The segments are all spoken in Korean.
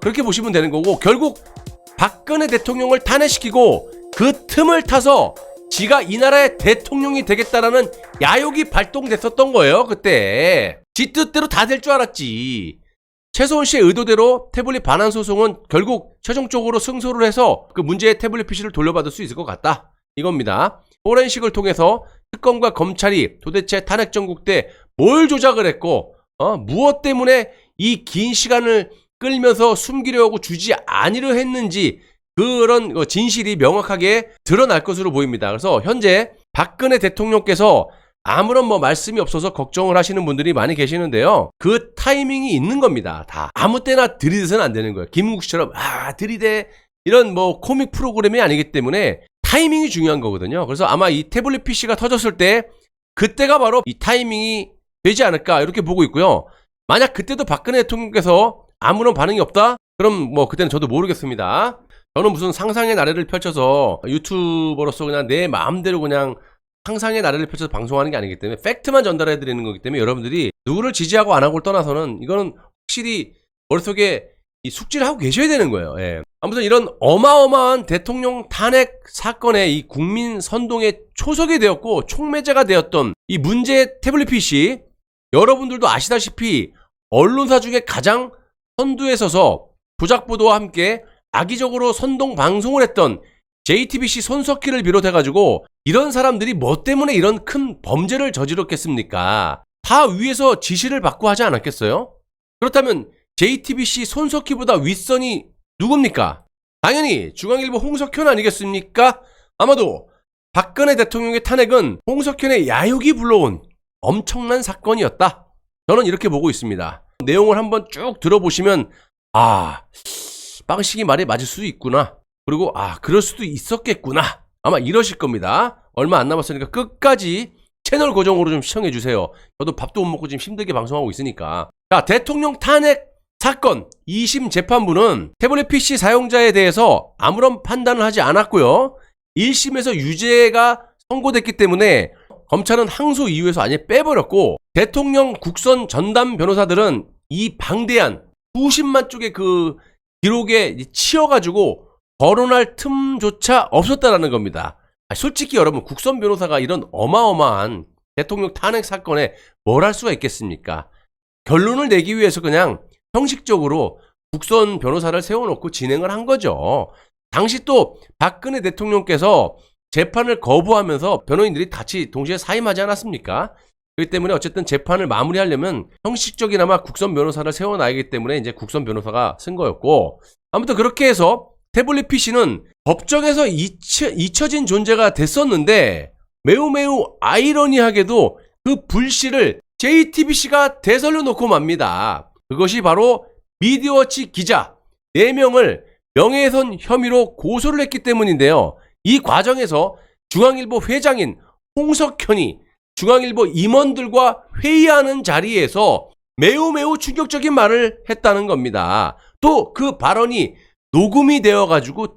그렇게 보시면 되는 거고, 결국 박근혜 대통령을 탄핵시키고 그 틈을 타서 지가 이 나라의 대통령이 되겠다라는 야욕이 발동됐었던 거예요. 그때 지 뜻대로 다 될 줄 알았지. 최소원 씨의 의도대로 태블릿 반환 소송은 결국 최종적으로 승소를 해서 그 문제의 태블릿 PC를 돌려받을 수 있을 것 같다, 이겁니다. 포렌식을 통해서 특검과 검찰이 도대체 탄핵 정국 때 뭘 조작을 했고 무엇 때문에 이 긴 시간을 끌면서 숨기려 하고 주지 아니려 했는지, 그런 진실이 명확하게 드러날 것으로 보입니다. 그래서 현재 박근혜 대통령께서 아무런 말씀이 없어서 걱정을 하시는 분들이 많이 계시는데요. 그 타이밍이 있는 겁니다. 다 아무 때나 들이대서는 안 되는 거예요. 김은국 씨처럼 들이대 이런 코믹 프로그램이 아니기 때문에 타이밍이 중요한 거거든요. 그래서 아마 이 태블릿 PC가 터졌을 때 그때가 바로 이 타이밍이 되지 않을까 이렇게 보고 있고요. 만약 그때도 박근혜 대통령께서 아무런 반응이 없다? 그럼 그때는 저도 모르겠습니다. 저는 무슨 상상의 나래를 펼쳐서 유튜버로서 그냥 내 마음대로 그냥 상상의 나래를 펼쳐서 방송하는 게 아니기 때문에 팩트만 전달해 드리는 거기 때문에 여러분들이 누구를 지지하고 안 하고를 떠나서는 이거는 확실히 머릿속에 이 숙지를 하고 계셔야 되는 거예요. 예. 아무튼 이런 어마어마한 대통령 탄핵 사건에 이 국민 선동에 초석이 되었고 촉매제가 되었던 이 문제 태블릿 PC, 여러분들도 아시다시피 언론사 중에 가장 선두에 서서 조작보도와 함께 악의적으로 선동 방송을 했던 JTBC 손석희를 비롯해가지고 이런 사람들이 뭐 때문에 이런 큰 범죄를 저질렀겠습니까? 다 위에서 지시를 받고 하지 않았겠어요? 그렇다면 JTBC 손석희보다 윗선이 누굽니까? 당연히 중앙일보 홍석현 아니겠습니까? 아마도 박근혜 대통령의 탄핵은 홍석현의 야욕이 불러온 엄청난 사건이었다, 저는 이렇게 보고 있습니다. 내용을 한번 쭉 들어보시면 빵식이 말이 맞을 수도 있구나, 그리고 그럴 수도 있었겠구나, 아마 이러실 겁니다. 얼마 안 남았으니까 끝까지 채널 고정으로 좀 시청해주세요. 저도 밥도 못 먹고 지금 힘들게 방송하고 있으니까. 자, 대통령 탄핵 사건 2심 재판부는 태블릿 PC 사용자에 대해서 아무런 판단을 하지 않았고요. 1심에서 유죄가 선고됐기 때문에 검찰은 항소 이유에서 아예 빼버렸고, 대통령 국선 전담 변호사들은 이 방대한 수십만 쪽의 그 기록에 치여가지고 거론할 틈조차 없었다라는 겁니다. 솔직히 여러분, 국선 변호사가 이런 어마어마한 대통령 탄핵 사건에 뭘 할 수가 있겠습니까? 결론을 내기 위해서 그냥 형식적으로 국선 변호사를 세워놓고 진행을 한 거죠. 당시 또 박근혜 대통령께서 재판을 거부하면서 변호인들이 같이 동시에 사임하지 않았습니까? 그렇기 때문에 어쨌든 재판을 마무리하려면 형식적이나마 국선 변호사를 세워놔야기 때문에 이제 국선 변호사가 쓴 거였고, 아무튼 그렇게 해서 태블릿 PC는 법정에서 잊혀진 존재가 됐었는데, 매우 아이러니하게도 그 불씨를 JTBC가 되살려 놓고 맙니다. 그것이 바로 미디어워치 기자 4명을 명예훼손 혐의로 고소를 했기 때문인데요. 이 과정에서 중앙일보 회장인 홍석현이 중앙일보 임원들과 회의하는 자리에서 매우 충격적인 말을 했다는 겁니다. 또 그 발언이 녹음이 되어가지고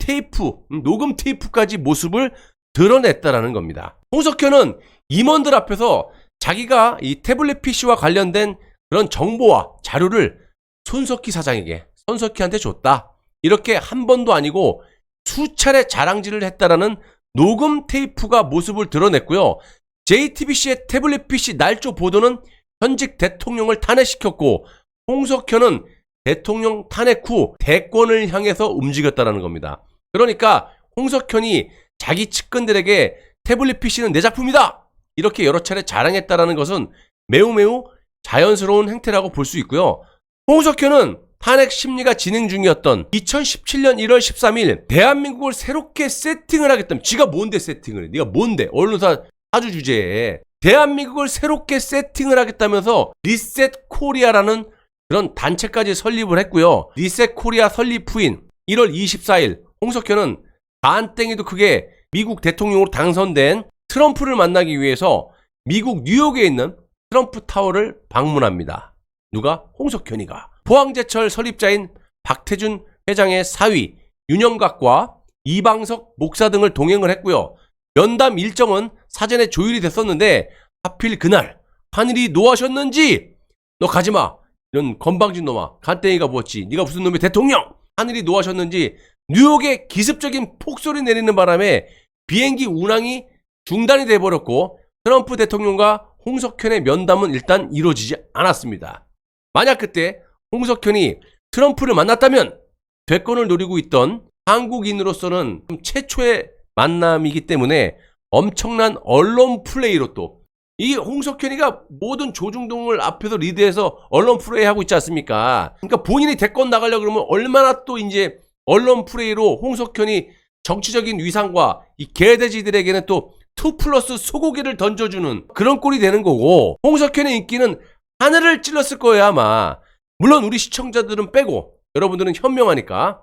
녹음 테이프까지 모습을 드러냈다라는 겁니다. 홍석현은 임원들 앞에서 자기가 이 태블릿 PC와 관련된 그런 정보와 자료를 손석희 사장에게, 손석희한테 줬다, 이렇게 한 번도 아니고 수차례 자랑질을 했다라는 녹음 테이프가 모습을 드러냈고요. JTBC의 태블릿 PC 날조 보도는 현직 대통령을 탄핵시켰고, 홍석현은 대통령 탄핵 후 대권을 향해서 움직였다는 겁니다. 그러니까 홍석현이 자기 측근들에게 태블릿 PC는 내 작품이다, 이렇게 여러 차례 자랑했다는 것은 매우 자연스러운 행태라고 볼 수 있고요. 홍석현은 탄핵 심리가 진행 중이었던 2017년 1월 13일 대한민국을 새롭게 세팅을 하겠다면, 지가 뭔데 세팅을 해? 네가 뭔데? 언론사 사주 주제에 대한민국을 새롭게 세팅을 하겠다면서 리셋 코리아라는 그런 단체까지 설립을 했고요. 리셋 코리아 설립 후인 1월 24일 홍석현은 반땡이도 크게 미국 대통령으로 당선된 트럼프를 만나기 위해서 미국 뉴욕에 있는 트럼프 타워를 방문합니다. 누가? 홍석현이가. 포항제철 설립자인 박태준 회장의 사위 윤영각과 이방석 목사 등을 동행을 했고요. 면담 일정은 사전에 조율이 됐었는데 하필 그날 하늘이 노하셨는지 너 가지마, 이런 건방진 놈아, 간땡이가 뭐였지, 네가 무슨 놈의 대통령, 하늘이 노하셨는지 뉴욕에 기습적인 폭설이 내리는 바람에 비행기 운항이 중단이 돼버렸고 트럼프 대통령과 홍석현의 면담은 일단 이루어지지 않았습니다. 만약 그때 홍석현이 트럼프를 만났다면 대권을 노리고 있던 한국인으로서는 최초의 만남이기 때문에 엄청난 언론 플레이로 또 이 홍석현이가 모든 조중동을 앞에서 리드해서 언론 플레이 하고 있지 않습니까? 그러니까 본인이 대권 나가려고 그러면 얼마나 또 이제 언론 플레이로 홍석현이 정치적인 위상과 이 개돼지들에게는 또 2+ 소고기를 던져주는 그런 꼴이 되는 거고, 홍석현의 인기는 하늘을 찔렀을 거예요 아마. 물론 우리 시청자들은 빼고 여러분들은 현명하니까.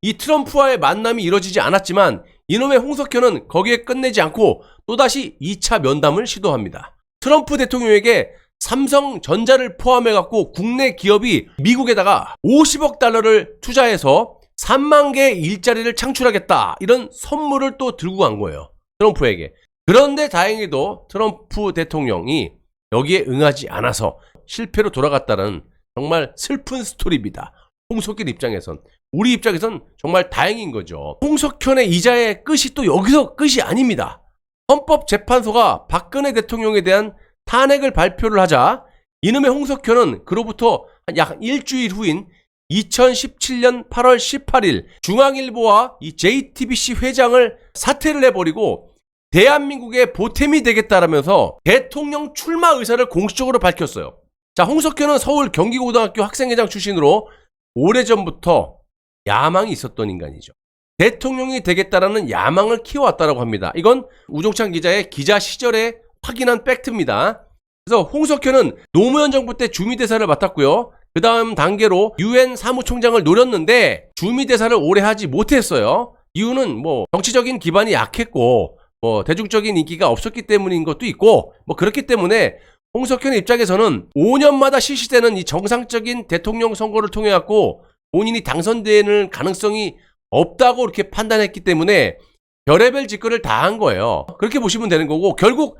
이 트럼프와의 만남이 이뤄지지 않았지만 이놈의 홍석현은 거기에 끝내지 않고 또다시 2차 면담을 시도합니다. 트럼프 대통령에게 삼성전자를 포함해갖고 국내 기업이 미국에다가 50억 달러를 투자해서 3만 개의 일자리를 창출하겠다, 이런 선물을 또 들고 간 거예요, 트럼프에게. 그런데 다행히도 트럼프 대통령이 여기에 응하지 않아서 실패로 돌아갔다는 정말 슬픈 스토리입니다. 홍석현 입장에선, 우리 입장에선 정말 다행인 거죠. 홍석현의 이자의 끝이 또 여기서 끝이 아닙니다. 헌법재판소가 박근혜 대통령에 대한 탄핵을 발표를 하자 이놈의 홍석현은 그로부터 약 일주일 후인 2017년 8월 18일 중앙일보와 이 JTBC 회장을 사퇴를 해버리고 대한민국의 보탬이 되겠다라면서 대통령 출마 의사를 공식적으로 밝혔어요. 자, 홍석현은 서울 경기고등학교 학생회장 출신으로 오래전부터 야망이 있었던 인간이죠. 대통령이 되겠다라는 야망을 키워왔다고 합니다. 이건 우종찬 기자의 기자 시절에 확인한 팩트입니다. 그래서 홍석현은 노무현 정부 때 주미대사를 맡았고요. 그 다음 단계로 UN 사무총장을 노렸는데 주미대사를 오래 하지 못했어요. 이유는 뭐 정치적인 기반이 약했고 뭐 대중적인 인기가 없었기 때문인 것도 있고, 뭐 그렇기 때문에 홍석현 입장에서는 5년마다 실시되는 이 정상적인 대통령 선거를 통해 갖고 본인이 당선되는 가능성이 없다고 이렇게 판단했기 때문에 별의별 짓거리를 다 한 거예요. 그렇게 보시면 되는 거고, 결국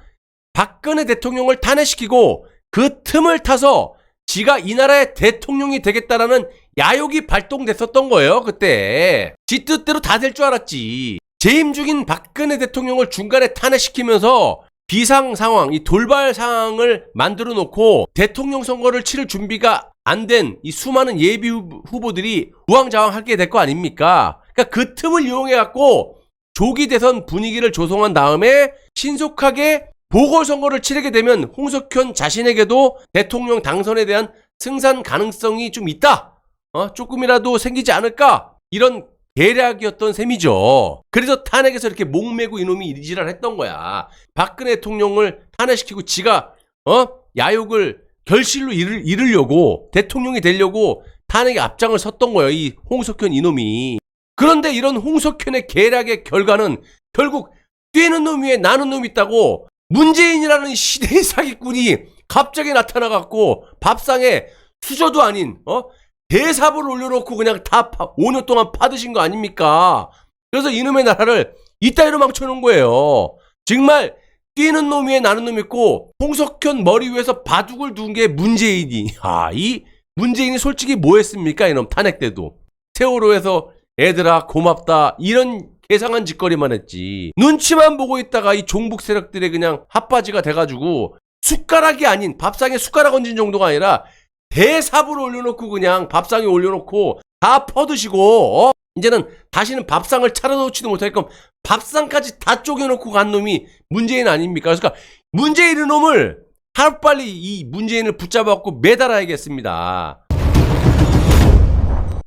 박근혜 대통령을 탄핵시키고 그 틈을 타서 지가 이 나라의 대통령이 되겠다라는 야욕이 발동됐었던 거예요. 그때 지 뜻대로 다 될 줄 알았지. 재임 중인 박근혜 대통령을 중간에 탄핵시키면서 비상 상황, 이 돌발 상황을 만들어 놓고 대통령 선거를 치를 준비가 안 된 이 수많은 예비 후보들이 우왕좌왕하게 될 거 아닙니까? 그러니까 그 틈을 이용해 갖고 조기 대선 분위기를 조성한 다음에 신속하게 보궐선거를 치르게 되면 홍석현 자신에게도 대통령 당선에 대한 승산 가능성이 좀 있다, 조금이라도 생기지 않을까, 이런 계략이었던 셈이죠. 그래서 탄핵에서 이렇게 목매고 이놈이 이지랄 했던 거야. 박근혜 대통령을 탄핵시키고 지가 야욕을 결실로 이르려고, 대통령이 되려고 탄핵에 앞장을 섰던 거예요, 이 홍석현 이놈이. 그런데 이런 홍석현의 계략의 결과는 결국 뛰는 놈 위에 나는 놈 있다고 문재인이라는 시대의 사기꾼이 갑자기 나타나갖고 밥상에 수저도 아닌 대사부를 올려놓고 그냥 다 5년 동안 파드신 거 아닙니까? 그래서 이놈의 나라를 이따위로 망쳐놓은 거예요. 정말 뛰는 놈 위에 나는 놈 있고 홍석현 머리 위에서 바둑을 둔 게 문재인이. 이 문재인이 솔직히 뭐 했습니까? 이놈 탄핵 때도 세월호에서 애들아 고맙다 이런 개상한 짓거리만 했지. 눈치만 보고 있다가 이 종북 세력들의 그냥 핫바지가 돼가지고 숟가락이 아닌, 밥상에 숟가락 얹은 정도가 아니라 대사부를 올려놓고 그냥 밥상에 올려놓고 다 퍼드시고 이제는 다시는 밥상을 차려놓지도 못하게끔 밥상까지 다 쪼개놓고 간 놈이 문재인 아닙니까? 그러니까 문재인 놈을 하루빨리 이 문재인을 붙잡아갖고 매달아야겠습니다.